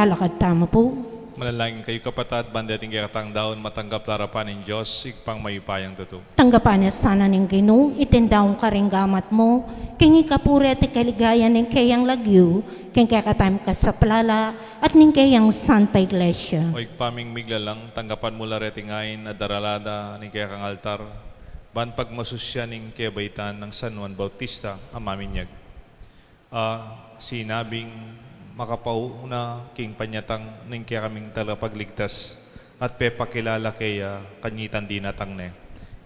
[SPEAKER 2] talakad tama po.
[SPEAKER 4] Manalangin kayo kapatid, bandating kaya katang daon, matanggap larapan ng Diyos, igpang mayupayang totoo.
[SPEAKER 2] Tanggapan niya sana ng Ginoo, itindaong karinggamat mo, kingi kapuri at ikaligayan ng kayang lagyo, king kakatime ka sa plala, at ning kayang Santa Iglesia.
[SPEAKER 4] O igpaming miglalang, tanggapan mula retingain na daralada ni kaya kang altar, ban pagmasusya ning kebaitan ng San Juan Bautista, amaminyag. Sinabing makapauna king panyatang ning kaya kaming talapagligtas at pepakilala kaya kanyitan dinatang ne.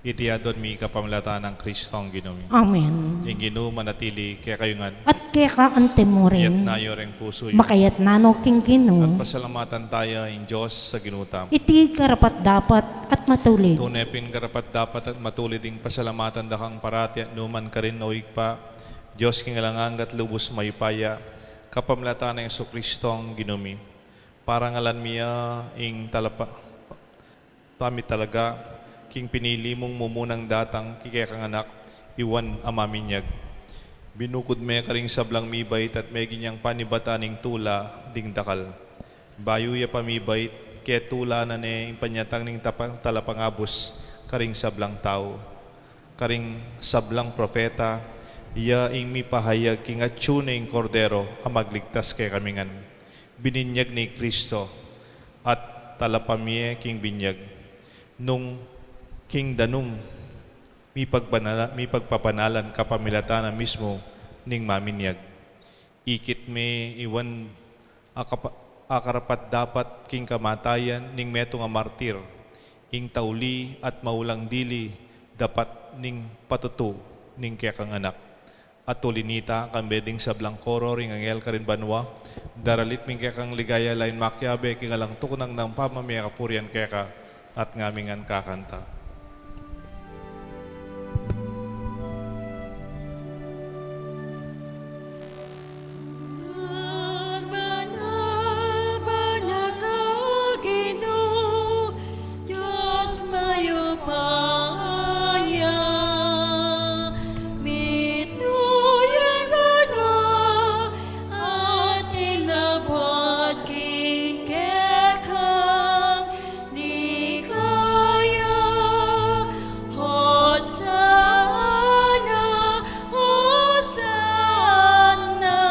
[SPEAKER 4] Itiadon mi kapamlataan ng Kristong Ginoo.
[SPEAKER 2] Amen.
[SPEAKER 4] Yung Ginoo manatili kaya kayo nga.
[SPEAKER 2] At kaya ka ante mo
[SPEAKER 4] Iyat
[SPEAKER 2] rin,
[SPEAKER 4] na yoreng puso yun.
[SPEAKER 2] makayat nano king
[SPEAKER 4] At
[SPEAKER 2] Ginoo,
[SPEAKER 4] pasalamatan tayo in Diyos sa ginutam.
[SPEAKER 2] iti karapat dapat at matulid.
[SPEAKER 4] Tunepin karapat dapat at matulid ding pasalamatan dakang parati at numan ka rin oig pa. Diyos king alangang at lubos mayupaya, kapamlataan ng Jesucristong ginumi. Para ngalan miya ing talapa, tami talaga, king pinili mong mumunang datang, kikekang anak, iwan amaminyag. Binukod me karing sablang mibait at may ginyang panibataning tula, ding dakal. Bayo ya pamibait, kaya tula na ne, ing panyatang ning talapangabos, karing sablang tao. Karing sablang propeta, iya ing mipahayag king atsuning kordero ang magligtas kay kamingan. Bininyag ni Kristo at talapamye king binyag. Nung king danum mipagpapanalan kapamilatan na mismo ning maminyag. Ikit me iwan akarapat dapat king kamatayan ning meto nga martir. Ing tauli at maulang dili dapat ning patutu ning kaya kang anak. At tulinita kang beding sablang koro ring angel karin banwa, daralit ming kaya kang ligaya lain makyabe, kingalang tukunang ng pamamaya kapurian kaya ka at ngamingan kakanta.
[SPEAKER 3] Banal, banal ka, Ginoo, Diyos mayupaya. Mitnuyan banal, at ilabot king kekang ligaya. Hosanna, Hosanna,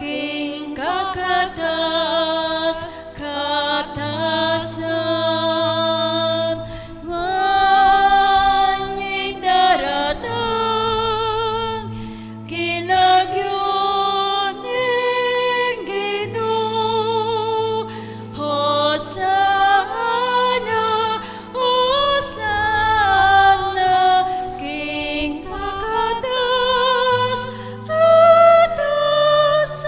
[SPEAKER 3] king kakatas, katasan. Manying daratang, kilagyon ning Ginoo. Hosanna, Hosanna, king kakatas, katasan.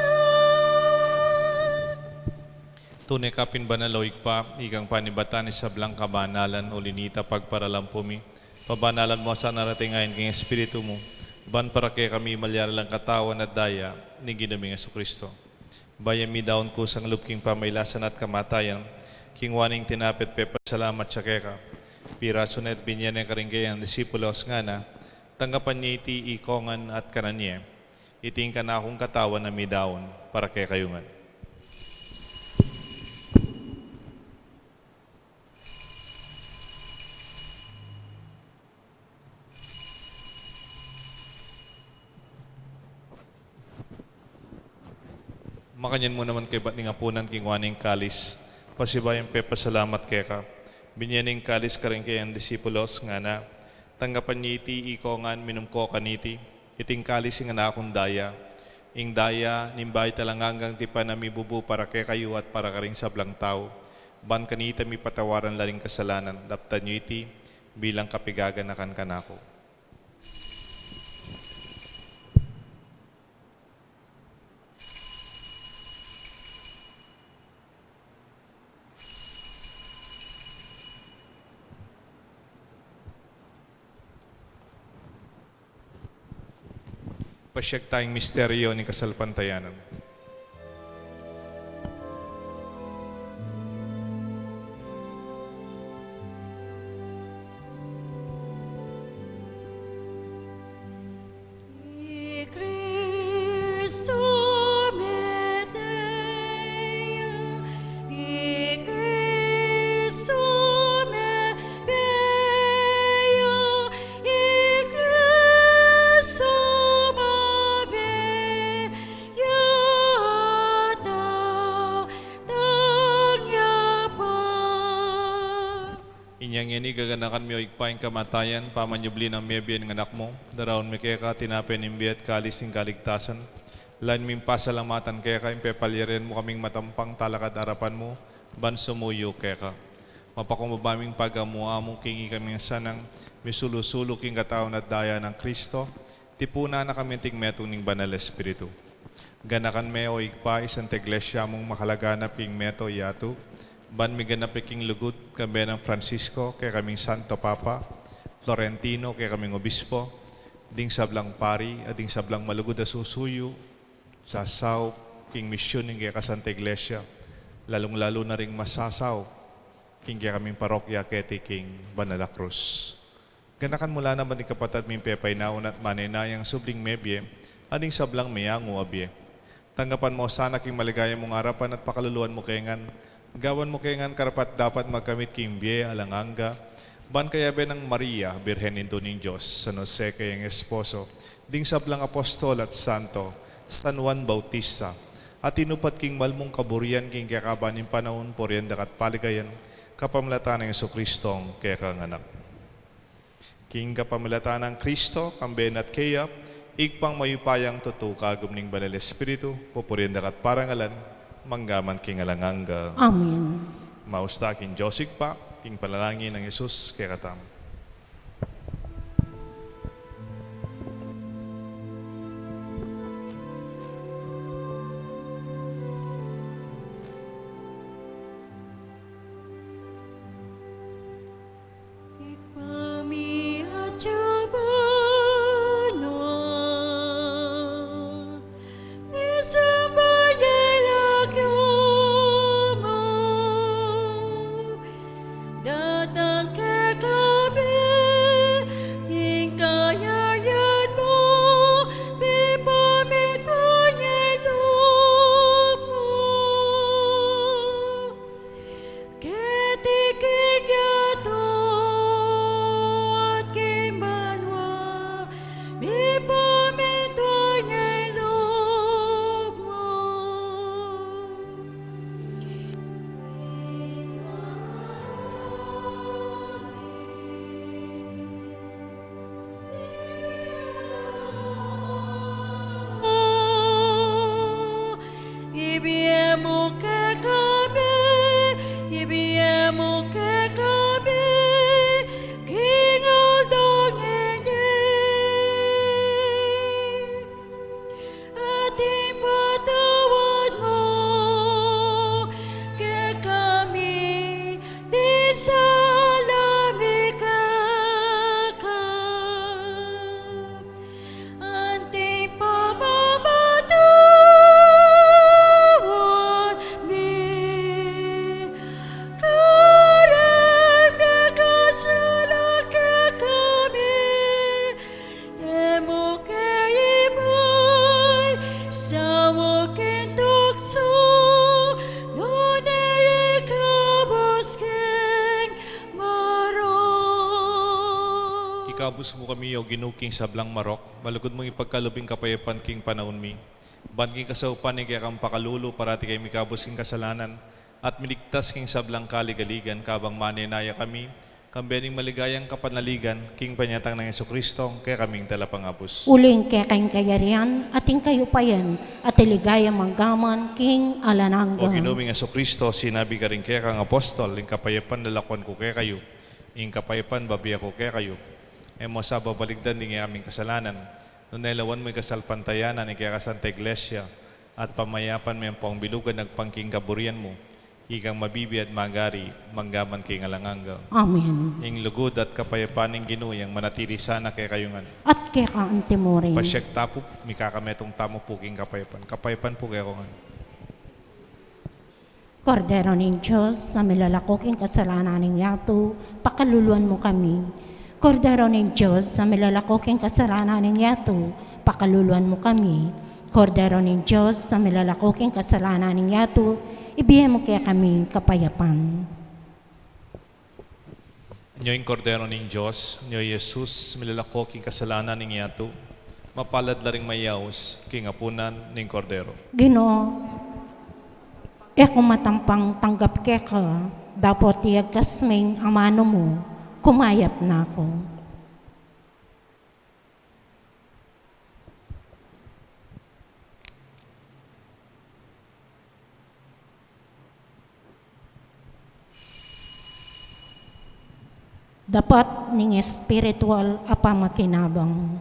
[SPEAKER 4] Tunay kapin banaloig pa, igang panibatan ni sablang kabanalan o linita pagparalampumi. Pabanalan mo sa narating ayon king Espiritu mo. Ban para kay kami malyaralang katawan at daya ni ginaming Jesucristo. Bayan mi daon ko sang lupking pamaylasan at kamatayan, king waning tinapit salamat siya keka. Piraso na at binyan ng karinggayang disipulos nga na, tanggapan niya iti ikongan at kananye. Iting ka na akong katawan na mi daon para kay kayungan. Makanyan mo naman kay ba't nga punan king waning kalis. Pasibayan pasalamat kay ka. Binyaning kalis ka rin kayang disipulos nga na. Tanggapan niya iti ikongan minumko kaniti. Iting kalis nga na akong daya. Ing daya nimbay talang hanggang tipa na mibubu para kay kayo at para ka rin sablang tao. Ban kanita mi patawaran laring kasalanan. Daptan niyo iti bilang kapigaganakan kanako. Pasyag tayong misteryo ni kasalpantayanan.
[SPEAKER 3] Ni Cristo Medea,
[SPEAKER 4] Inyang ini gaganakan mi o igpaing kamatayan, pamanyubli ng mebiyan ng anak mo, daraon mi kaya ka tinapin imbiyat kalis ng kaligtasan. Lain ming pasalamatan kaya ka, impepalyerin mo kaming matampang talakad harapan mo, ban sumuyo kaya ka. Mapakumabaming pagamuha mo, kingi kami sanang, misulusulo king kataon at daya ng Kristo, tipuna na kami tingmetong ning banal espiritu. Ganakan me o igpa isang iglesia mong makalaganap king meto yato, ban mi ganap king lugod kami ng Francisco, kaya kaming Santo Papa, Florentino, kaya kaming Obispo, ding sablang pari, at ding sablang malugod na susuyo, sasaw, king misyon ng kaya kasanta iglesia, lalong-lalo na ring masasaw, king kaya kaming parokya, kete king Banala Cruz. Ganakan mula naman ni kapatid ming pepay naon at maninayang subling mebye, ading sablang mayango abye. Tanggapan mo sana king maligaya mong harapan at pakaluluan mo kengan, gawan mo kengan karapat dapat magkamit king biye alanganga, ban kaya be ng Maria, Birhen into ning Diyos, San Jose kayang esposo, ding sablang apostol at santo, San Juan Bautista, at inupat king malmong kaburian king kaya kabanin panahon, poriendak at paligayan, kapamlatan ng Jesucristong kaya kanganak. King kapamlatan ng Kristo, kamben at kaya, igpang mayupayang tutu kagum ning banal espiritu, pupuriendak at parangalan, manggaman king alanganga.
[SPEAKER 2] Amen.
[SPEAKER 4] Mausta king Josig pa, king panalangin ng Jesus kaya katam.
[SPEAKER 3] Datang ke kami, ingkayan mo, bipamitunya lupa. Ketiknya to at kimbanwa, bipamitunya lupa. Ibiemu ke kami, ibiemu ke kami, kingal dongenge. Ating patawad mo ke kami, di salami kakak. Anting pamamatawad mi, karemnya kasalan ke kami, emo ke ibay, sawo ken tukso, nunay ikabos keng maro.
[SPEAKER 4] Ikabus mo kami o ginuking sablang marok, malugod mong ipagkalubing kapayapan king panahon mi. Ban king kasaupan ni kaya kang pakalulu, parati kay mikabus king kasalanan, at miligtas king sablang kaligaligan, kabang maninaya kami, kambening maligayang kapanaligan, king panyatang ng Jesucristo, kaya kaming talapangapos.
[SPEAKER 2] Uling kay kayong kayarian, ating kayupayan, at iligaya manggaman, king alanangga.
[SPEAKER 4] O ginuming Jesucristo, sinabi ka rin kaya kang apostol, ing kapayapan lalakwan ko kaya kayo, ing kapayapan babiya ko kaya kayo. E mo sa babaligdan din ng aming kasalanan, nung nailawan mo'y kasalpantayanan, kaya kasanta iglesia, at pamayapan mo yung pangbilugan nagpangking kaburian mo, ikang mabibi at magari, manggaman king alanganga.
[SPEAKER 2] Amen.
[SPEAKER 4] Ing lugod at kapayapaan ng ginuyang manatili sana kaya kayungan.
[SPEAKER 2] At kay ka antimurin.
[SPEAKER 4] Pasyek tapo, mikakametong tamo po king kapayapan. Kapayapan po kaya ko nga.
[SPEAKER 2] Kordero ng Diyos, sa milalakoking kasalanan ng yato, pakaluluan mo kami. Kordero ng Diyos, sa milalakoking kasalanan ng yato, pakaluluan mo kami. Kordero ng Diyos, sa milalakoking kasalanan ng yato, ibigay mo kaya kami kapayapan.
[SPEAKER 4] Nyo'y kordero ng Diyos, nyo'y Jesus, milalakoking kasalanan ng yato, mapalad la ring mayaos, king apunan ng kordero.
[SPEAKER 2] Ginoo, kung matampang tanggap ke ka, Dapat iyagkasming amano mo, kumayap na ako. Dapat ning espiritual apa makinabang.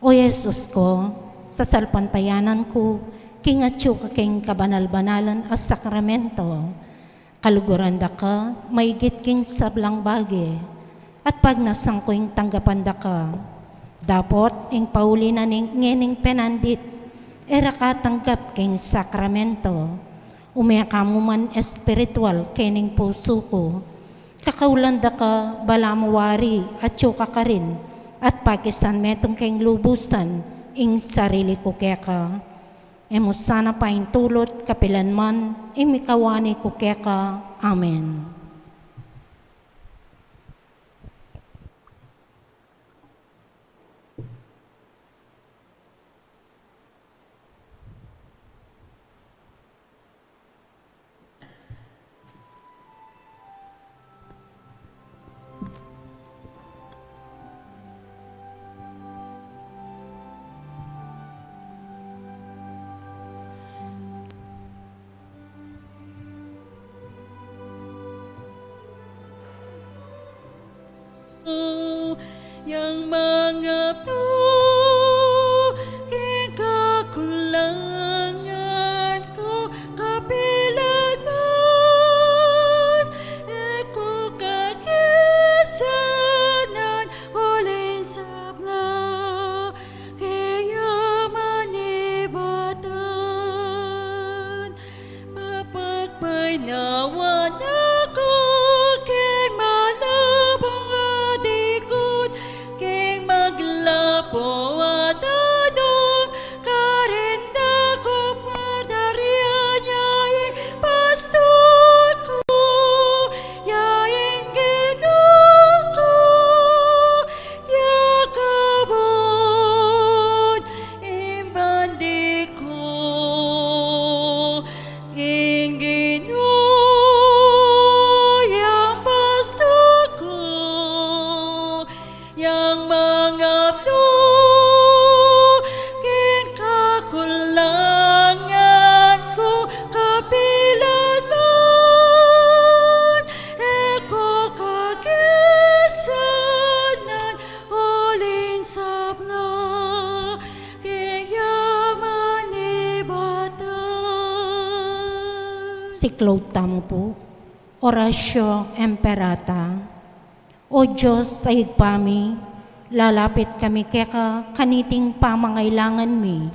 [SPEAKER 2] O Yesus ko, sa salpantayanan ko, kingatyo ka king kabanal-banalan as sakramento, kaluguran da ka, maigit king sablang bagi, at pag nasang ko ing tanggapan da ka, dapat ing pauli na ning ngening penandit, era ka tanggap king sakramento, umiyaka mo man espiritual kening puso ko, kakaulanda ka balamawari at tsuka ka rin at pakisan metong keng lubusan ing sarili ko keka. Emo sana pa tulot kapilan man imikawani ko keka. Amen.
[SPEAKER 3] Yang mga to kikakulangan ko kapilan man eko kakisanan uling sabla kaya manibatan mapagpay nawan ako kay malabong adikot kay maglapo at adong karinda ko padarian yaing pastor ko yaing ginoo ko yakabot imbandi ko ing Ginoo yang pastor ko yang mga kin kakulangan ko kapilan man eko kagisanan uling sabla kaya manibatan.
[SPEAKER 2] Siklog tampo, orasyo emperata. O Diyos sa higpami, lalapit kami keka kaniting pamangailangan mi.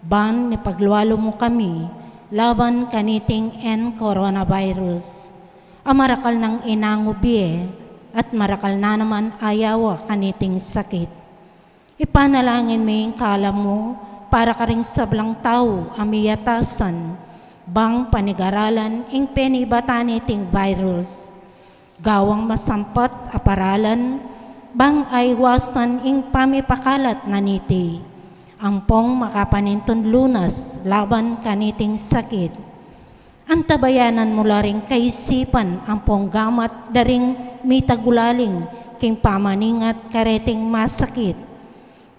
[SPEAKER 2] Ban ni paglualo mo kami, laban kaniting coronavirus. Amarakal ng inangubi at marakal na naman ayawa kaniting sakit. Ipanalangin mi ang kala mo para ka ring sablang tao amiyatasan, bang panigaralan ing penibatan virus. Gawang masampat aparalan, bang aywasan ing pamipakalat na niti. Ampong makapaninton lunas laban kaniting sakit. Antabayanan mula ring kaisipan ampong gamat daring mitagulaling king pamaningat kareting masakit.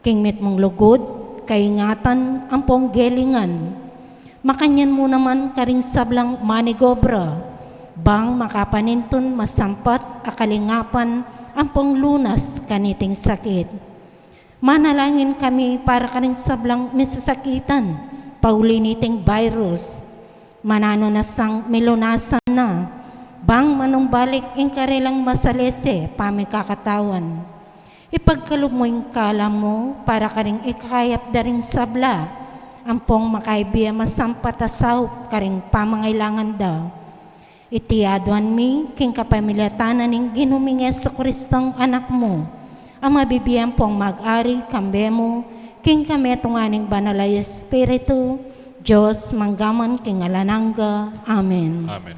[SPEAKER 2] King mit mong lugod, kaingatan ampong gelingan. Makanyan mo naman karing sablang manigobra, bang makapaninton masampat akalingapan ampong lunas kaniting sakit. Manalangin kami para kaning sablang misasakitan, pauliniting virus. Manano na sang milunasan na, bang manumbalik ing karelang masalese pamikakatawan. Ipagkalob mo ing kala mo para karing ikayap daring sabla, ampong makaibiya masampatasaw karing pamangailangan daw. Itiaduan mi, king kapamilyatanan ning ginuming Yesu Kristong anak mo, ang mabibiyan pong mag-ari kambe mo, king kametunganing banalay Espiritu, Diyos manggaman king alanangga. Amen.
[SPEAKER 4] Amen.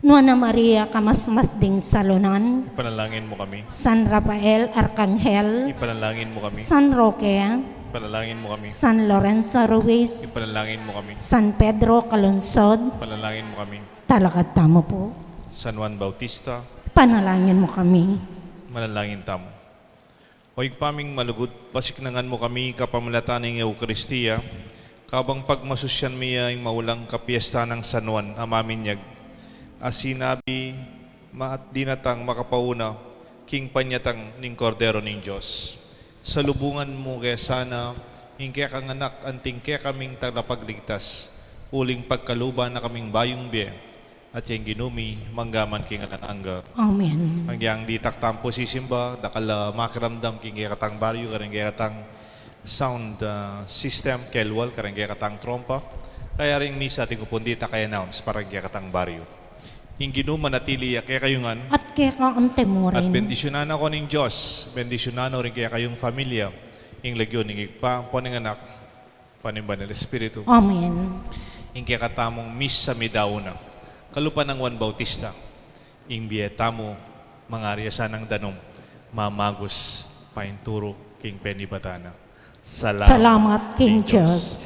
[SPEAKER 2] Nuana Maria, kamasmasding salunan,
[SPEAKER 4] Ipanalangin mo kami.
[SPEAKER 2] San Rafael, Arkanghel,
[SPEAKER 4] Ipanalangin mo kami.
[SPEAKER 2] San Roque,
[SPEAKER 4] Ipanalangin mo kami.
[SPEAKER 2] San Lorenzo Ruiz,
[SPEAKER 4] Ipanalangin mo kami.
[SPEAKER 2] San Pedro Calungsod,
[SPEAKER 4] Ipanalangin mo kami.
[SPEAKER 2] talakad tamo po.
[SPEAKER 4] San Juan Bautista,
[SPEAKER 2] Panalangin mo kami.
[SPEAKER 4] manalangin tamo. Hoy paming malugod, pasiknangan mo kami kapamilatan ng Eukaristiya, kabang pagmasusyan miya yung maulang kapiesta ng San Juan, amaminyag. Asinabi, maat dinatang makapauna, king panyatang ning kordero ng Diyos. Sa lubungan mo kaya sana, hingkaya kang anak, anting kaya kaming tagapagligtas, uling pagkaluban na kaming bayong biye, at yung ginumi, manggaman king ananganga.
[SPEAKER 2] Amen.
[SPEAKER 4] Hanggang di taktampo sisimba, dakal makiramdam king kaya katang baryo, karang kaya katang sound system, kelwal, karang kaya katang trompa, kaya rin misa ting upundi takay announce, parang kaya katang baryo. Yung ginuma natili, kaya kayungan,
[SPEAKER 2] At kaya ka ante mo
[SPEAKER 4] at
[SPEAKER 2] rin.
[SPEAKER 4] bendisyonan ako ng Diyos, bendisyonan rin kaya kayong familia, yung lagyo, ng ipampuning anak, panimba ng Espiritu,
[SPEAKER 2] Amen.
[SPEAKER 4] yung kaya katamong misa midauna, kalupan ng Juan Bautista, yung biyeta mo, mga ariasan ng danom, mamagos, painturo, king Penny Batana.
[SPEAKER 2] Salamat, King Diyos.